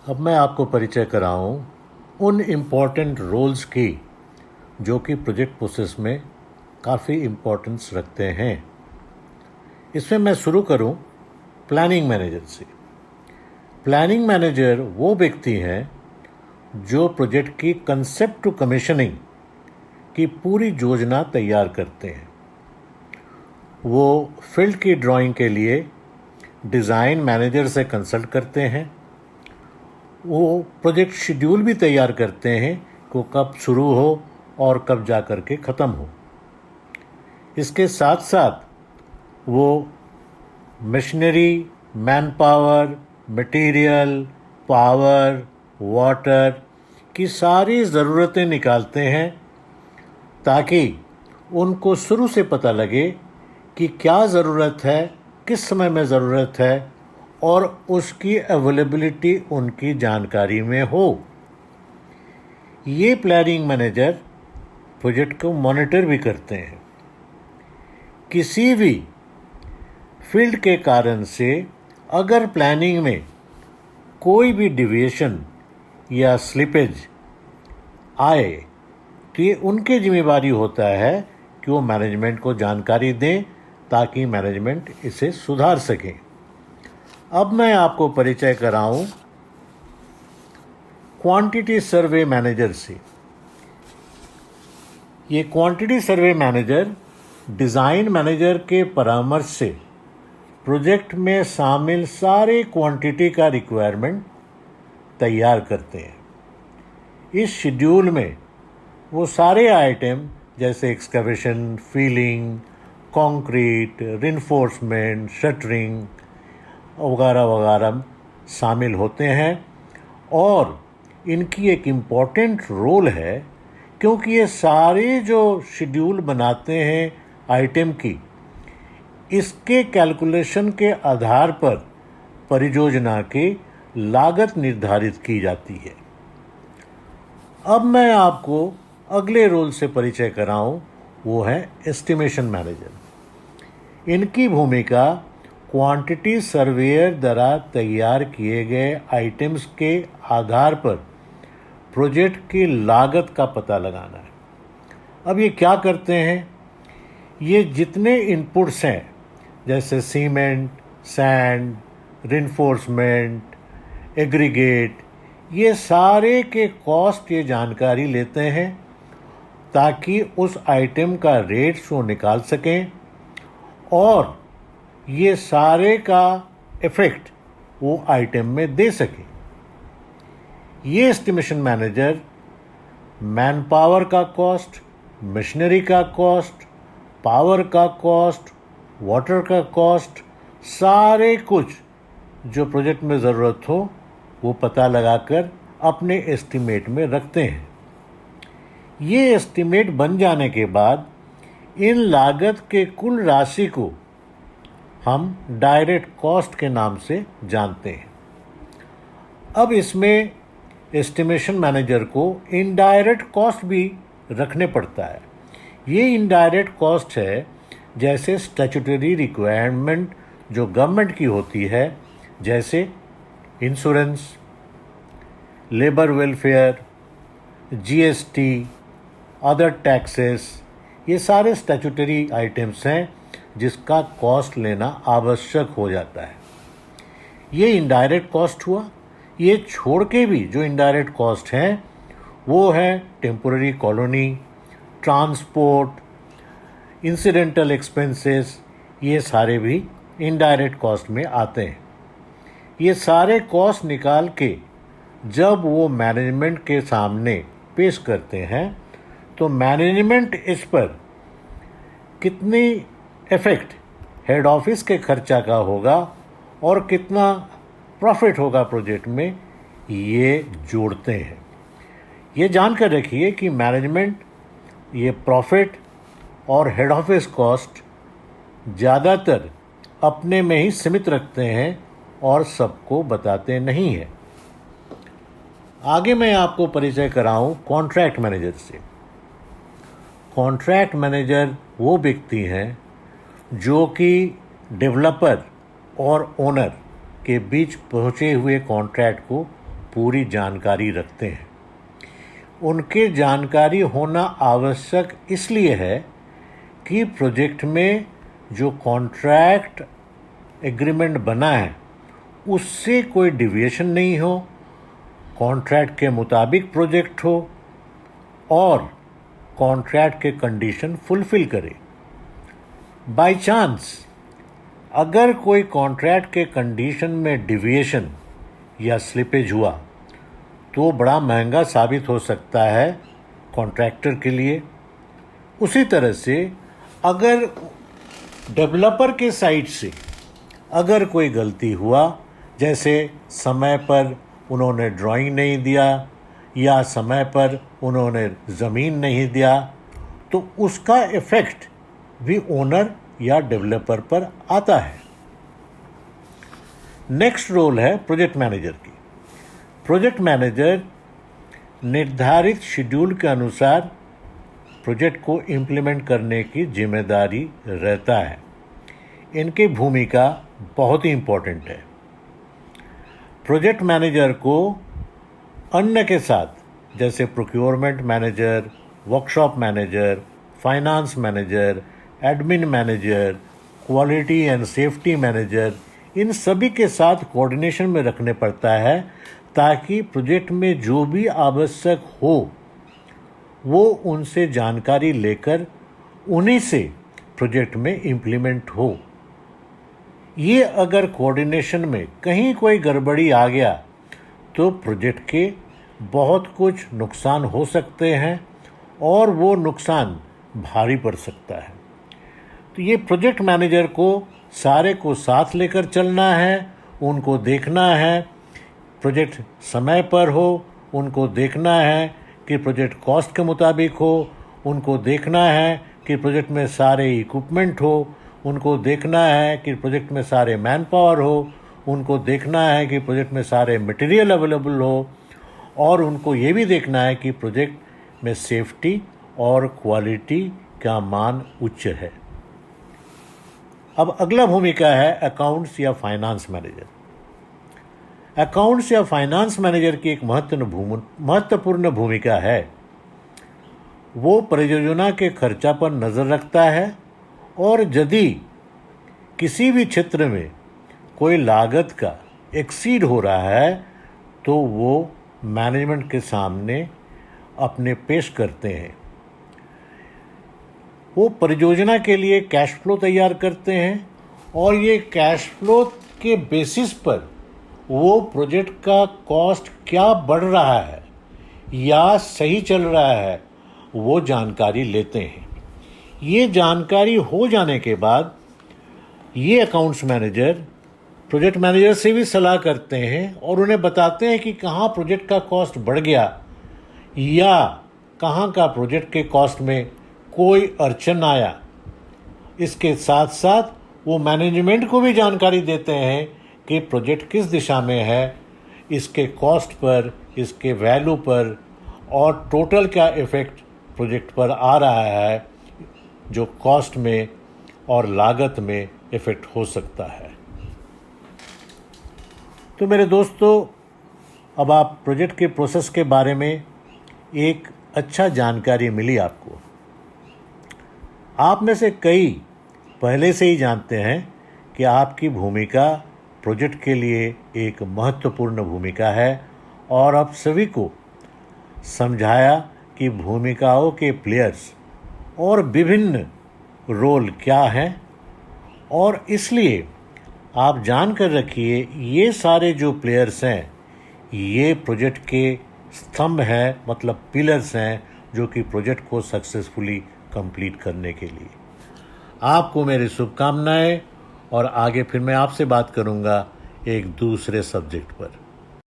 अब मैं आपको परिचय कराऊं उन इम्पॉर्टेंट रोल्स की जो कि प्रोजेक्ट प्रोसेस में काफ़ी इम्पोर्टेंस रखते हैं। इसमें मैं शुरू करूं प्लानिंग मैनेजर से। प्लानिंग मैनेजर वो व्यक्ति हैं जो प्रोजेक्ट की कंसेप्ट टू कमीशनिंग की पूरी योजना तैयार करते हैं। वो फील्ड की ड्राइंग के लिए डिज़ाइन मैनेजर से कंसल्ट करते हैं। वो प्रोजेक्ट शेड्यूल भी तैयार करते हैं कि कब शुरू हो और कब जा कर के ख़त्म हो। इसके साथ साथ वो machinery, man power, material, power, water की सारी ज़रूरतें निकालते हैं ताकि उनको शुरू से पता लगे कि क्या ज़रूरत है, किस समय में ज़रूरत है और उसकी अवेलेबिलिटी उनकी जानकारी में हो। ये प्लानिंग मैनेजर प्रोजेक्ट को मॉनिटर भी करते हैं। किसी भी फील्ड के कारण से अगर प्लानिंग में कोई भी डिविएशन या स्लिपेज आए तो ये उनकी जिम्मेदारी होता है कि वो मैनेजमेंट को जानकारी दें ताकि मैनेजमेंट इसे सुधार सके। अब मैं आपको परिचय कराऊं क्वांटिटी सर्वे मैनेजर से। ये quantity survey manager design manager के परामर्श से प्रोजेक्ट में शामिल सारे क्वांटिटी का रिक्वायरमेंट तैयार करते हैं। इस शेड्यूल में वो सारे आइटम जैसे excavation, feeling, concrete, reinforcement, shuttering वगैरह वगैरह शामिल होते हैं और इनकी एक इम्पॉर्टेंट रोल है क्योंकि ये सारे जो शेड्यूल बनाते हैं आइटम की, इसके कैलकुलेशन के आधार पर परियोजना की लागत निर्धारित की जाती है। अब मैं आपको अगले रोल से परिचय कराऊं, वो है एस्टिमेशन मैनेजर। इनकी भूमिका क्वांटिटी सर्वेयर द्वारा तैयार किए गए आइटम्स के आधार पर प्रोजेक्ट की लागत का पता लगाना है। अब ये क्या करते हैं? ये जितने इनपुट्स हैं जैसे सीमेंट, सैंड, रिइंफोर्समेंट, एग्रीगेट, ये सारे के कॉस्ट ये जानकारी लेते हैं ताकि उस आइटम का रेट्स वो निकाल सकें और ये सारे का इफ़ेक्ट वो आइटम में दे सके। ये एस्टिमेशन मैनेजर मैन पावर का कॉस्ट, मशीनरी का कॉस्ट, पावर का कॉस्ट, वाटर का कॉस्ट, सारे कुछ जो प्रोजेक्ट में ज़रूरत हो वो पता लगाकर अपने एस्टिमेट में रखते हैं। ये एस्टिमेट बन जाने के बाद इन लागत के कुल राशि को हम डायरेक्ट कॉस्ट के नाम से जानते हैं। अब इसमें एस्टिमेशन मैनेजर को इनडायरेक्ट कॉस्ट भी रखने पड़ता है। ये इनडायरेक्ट कॉस्ट है जैसे स्टैट्यूटरी रिक्वायरमेंट जो गवर्नमेंट की होती है, जैसे insurance, labour welfare, GST, other taxes, ये सारे स्टैट्यूटरी आइटम्स हैं जिसका कॉस्ट लेना आवश्यक हो जाता है। ये इनडायरेक्ट कॉस्ट हुआ। ये छोड़ के भी जो इनडायरेक्ट कॉस्ट हैं वो है temporary colony, transport, incidental expenses, ये सारे भी इनडायरेक्ट कॉस्ट में आते हैं। ये सारे कॉस्ट निकाल के जब वो मैनेजमेंट के सामने पेश करते हैं तो मैनेजमेंट इस पर कितनी इफ़ेक्ट हेड ऑफिस के खर्चा का होगा और कितना प्रॉफिट होगा प्रोजेक्ट में, ये जोड़ते हैं। ये जानकर रखिए कि मैनेजमेंट ये प्रॉफिट और हेड ऑफिस कॉस्ट ज़्यादातर अपने में ही सीमित रखते हैं और सबको बताते नहीं हैं। आगे मैं आपको परिचय कराऊं कॉन्ट्रैक्ट मैनेजर से। कॉन्ट्रैक्ट मैनेजर वो व्यक्ति हैं जो कि डेवलपर और ओनर के बीच पहुंचे हुए कॉन्ट्रैक्ट को पूरी जानकारी रखते हैं। उनके जानकारी होना आवश्यक इसलिए है कि प्रोजेक्ट में जो कॉन्ट्रैक्ट एग्रीमेंट बना है उससे कोई डिविएशन नहीं हो, कॉन्ट्रैक्ट के मुताबिक प्रोजेक्ट हो और कॉन्ट्रैक्ट के कंडीशन फुलफिल करे। बाय चांस अगर कोई कॉन्ट्रैक्ट के कंडीशन में डिविएशन या स्लिपेज हुआ तो बड़ा महंगा साबित हो सकता है कॉन्ट्रैक्टर के लिए। उसी तरह से अगर डेवलपर के साइड से अगर कोई गलती हुआ, जैसे समय पर उन्होंने ड्राइंग नहीं दिया या समय पर उन्होंने ज़मीन नहीं दिया, तो उसका इफ़ेक्ट भी ओनर या डेवलपर पर आता है। नेक्स्ट रोल है प्रोजेक्ट मैनेजर की। प्रोजेक्ट मैनेजर निर्धारित शेड्यूल के अनुसार प्रोजेक्ट को इम्प्लीमेंट करने की जिम्मेदारी रहता है। इनकी भूमिका बहुत ही इम्पोर्टेंट है। प्रोजेक्ट मैनेजर को अन्य के साथ जैसे procurement manager, workshop manager, finance manager, admin manager, quality and safety manager, इन सभी के साथ कोऑर्डिनेशन में रखने पड़ता है ताकि प्रोजेक्ट में जो भी आवश्यक हो वो उनसे जानकारी लेकर उन्हीं से प्रोजेक्ट में इम्प्लीमेंट हो। ये अगर कोऑर्डिनेशन में कहीं कोई गड़बड़ी आ गया तो प्रोजेक्ट के बहुत कुछ नुकसान हो सकते हैं और वो नुकसान भारी पड़ सकता है। तो ये प्रोजेक्ट मैनेजर को सारे को साथ लेकर चलना है, उनको देखना है प्रोजेक्ट समय पर हो, उनको देखना है कि प्रोजेक्ट कॉस्ट के मुताबिक हो, उनको देखना है कि प्रोजेक्ट में सारे इक्विपमेंट हो, उनको देखना है कि प्रोजेक्ट में सारे मैन पावर हो, उनको देखना है कि प्रोजेक्ट में सारे मटेरियल अवेलेबल हो और उनको ये भी देखना है कि प्रोजेक्ट में सेफ्टी और क्वालिटी का मान उच्च है। अब अगला भूमिका है अकाउंट्स या फाइनेंस मैनेजर। अकाउंट्स या फाइनेंस मैनेजर की एक महत्वपूर्ण भूमिका है। वो परियोजना के खर्चा पर नज़र रखता है और यदि किसी भी क्षेत्र में कोई लागत का एक्सीड हो रहा है तो वो मैनेजमेंट के सामने अपने पेश करते हैं। वो परियोजना के लिए कैश फ्लो तैयार करते हैं और ये कैश फ्लो के बेसिस पर वो प्रोजेक्ट का कॉस्ट क्या बढ़ रहा है या सही चल रहा है वो जानकारी लेते हैं। ये जानकारी हो जाने के बाद ये अकाउंट्स मैनेजर प्रोजेक्ट मैनेजर से भी सलाह करते हैं और उन्हें बताते हैं कि कहाँ प्रोजेक्ट का कॉस्ट बढ़ गया या कहाँ का प्रोजेक्ट के कॉस्ट में कोई अड़चन आया। इसके साथ साथ वो मैनेजमेंट को भी जानकारी देते हैं कि प्रोजेक्ट किस दिशा में है, इसके कॉस्ट पर, इसके वैल्यू पर और टोटल क्या इफ़ेक्ट प्रोजेक्ट पर आ रहा है जो कॉस्ट में और लागत में इफ़ेक्ट हो सकता है। तो मेरे दोस्तों, अब आप प्रोजेक्ट के प्रोसेस के बारे में एक अच्छा जानकारी मिली आपको। आप में से कई पहले से ही जानते हैं कि आपकी भूमिका प्रोजेक्ट के लिए एक महत्वपूर्ण भूमिका है और आप सभी को समझाया कि भूमिकाओं के प्लेयर्स और विभिन्न रोल क्या हैं और इसलिए आप जान कर रखिए ये सारे जो प्लेयर्स हैं ये प्रोजेक्ट के स्तंभ हैं, मतलब पिलर्स हैं जो कि प्रोजेक्ट को सक्सेसफुली कंप्लीट करने के लिए। आपको मेरी शुभकामनाएं और आगे फिर मैं आपसे बात करूंगा एक दूसरे सब्जेक्ट पर।